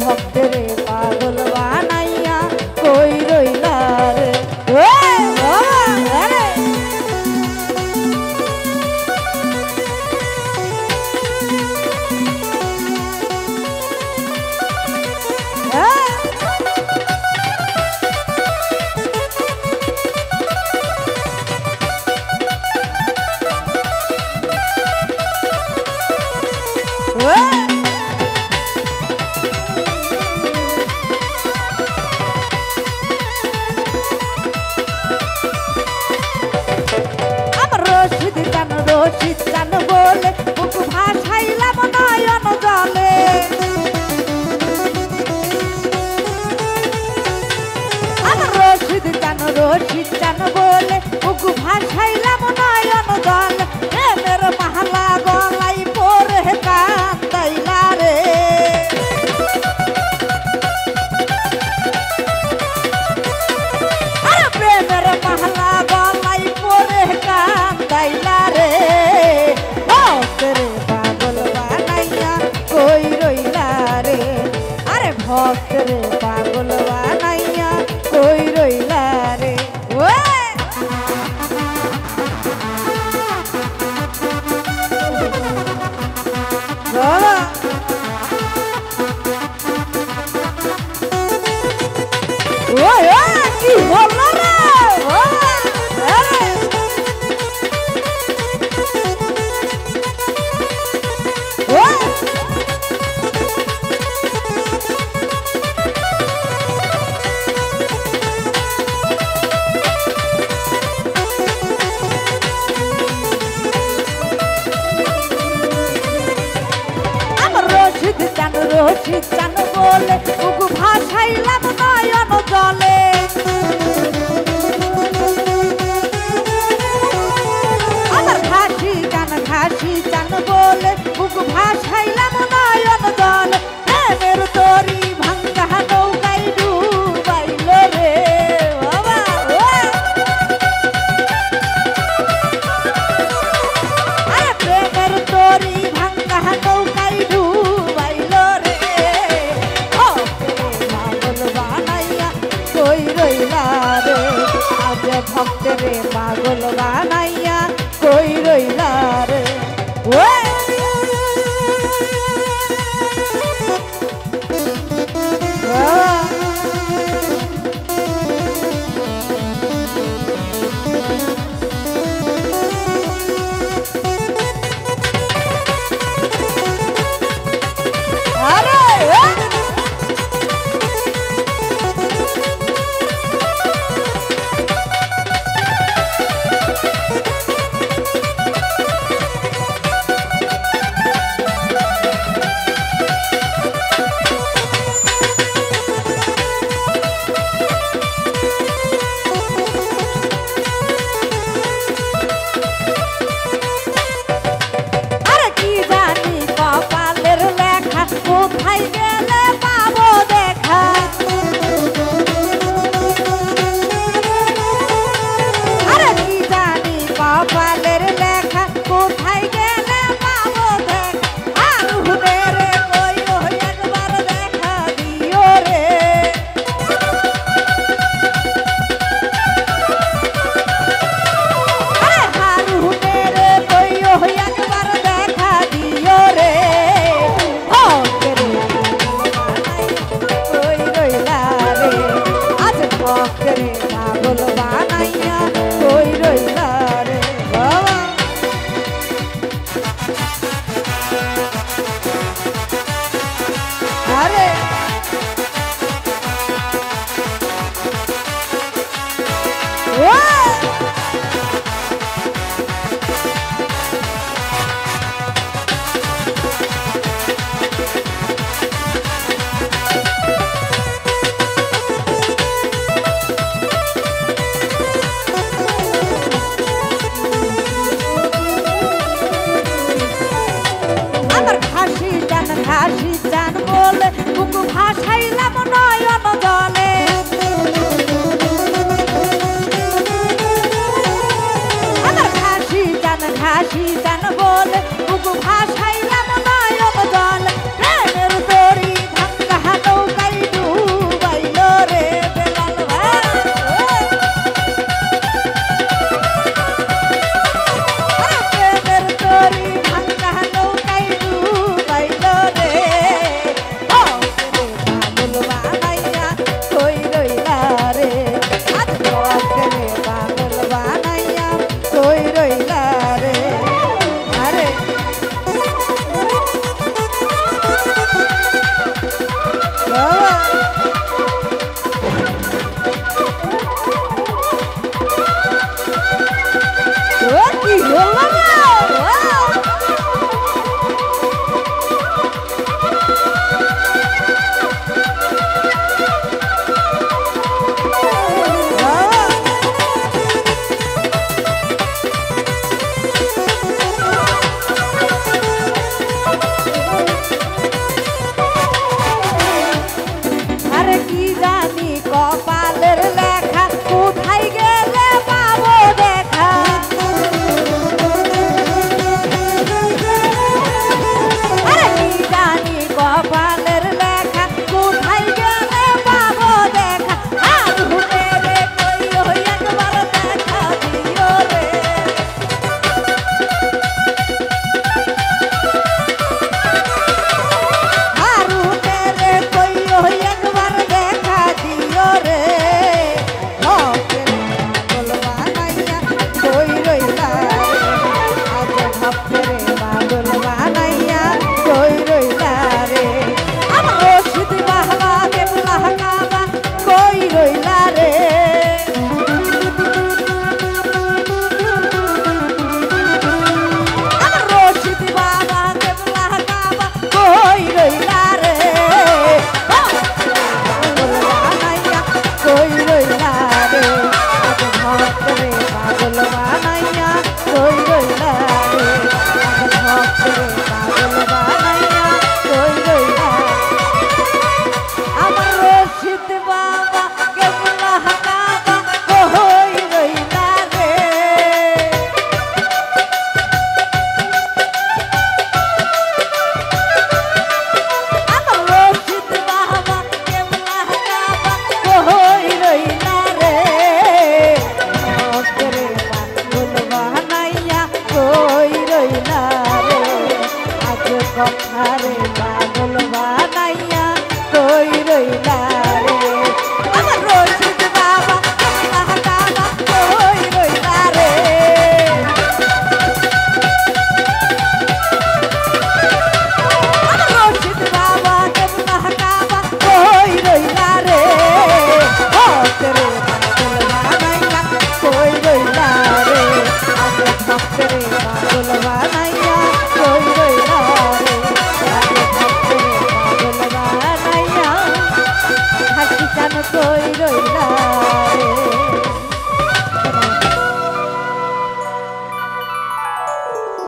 ভক্তরে পাগল বানাইয়া কই রইলা রে রশিদ চান বলে বুক ভাসাইলাম নয়ন জলে আমার রশিদ চান বলে বুক ভাসাইলাম নয়ন জলে প্রেমের মালা গলাই পরে কান্দাইলা রে আরে প্রেমের মালা গলাই পরে কান্দাইলা রে ভক্তরে পাগল বানাইয়া কই রইলা রে আরে ভক্তরে পাগল বানাইয়া কই রইলা রে কি হলো রে রশিদ চান বলে বুক ভাসাইলাম নয়ন জলে আমার ঘাসি চান বলে বুক ভাসাইলাম নয়ন জলে প্রেমের তরি ভাঙ্গা নৌকায় ডুবাইল রে বাবা আরে প্রেমের তরি ভাঙ্গা নৌকায় ডুবাইল রে কই রইলা রে আজ ভক্তরে পাগল বানাইয়া কই রইলা রে কোথায় গেলে পাবো দেখা আরে কি জানি কপালের লেখা কোথায় গেলে পাবো দেখা আর হুদের কইও একবার দেখা দিও রে আরে আর হুদের কইও একবার দেখা দিও রে ভক্তরে পাগল বানাইয়া কই রইলা রে বাবা আরে ঘাসি চান বলে বুক ভাসাইলাম নয়ন জলে কি হলো না কি জানি কপালের লেখা কোথায় গেলে পাবো দেখা আরে কি জানি কপালের লেখা কোথায় গেলে পাবো দেখা আর ঘুরে রে কইও একবার দেখা দিও রে আর ঘুরে রে কইও একবার দেখা দিও রে বলবা নাইয়া কই রইলা আজ ভাবতে রে পাগল বানাইয়া কই রইলা রে আমার রশিদ বাহবা কেবলা কাবা কই রইলা রে আমার রশিদ বাবা কেবলা কাবা কই রইলা রে কই রইলা রে আজ ভক্ত রে পাগল বানাইয়া কই রইলা রে আজ ভক্ত রে পাগল বানাইয়া কই রইলা আমার রশিদ বাবা কেবলা কাবা কই রইলা রে আমার রশিদ বাবা কেবলা কাবা কই রইলা রে ভক্ত রে পাগল বানাইয়া কই রইলা রে আজ কথা রে পাগল বানাইয়া কই রইলা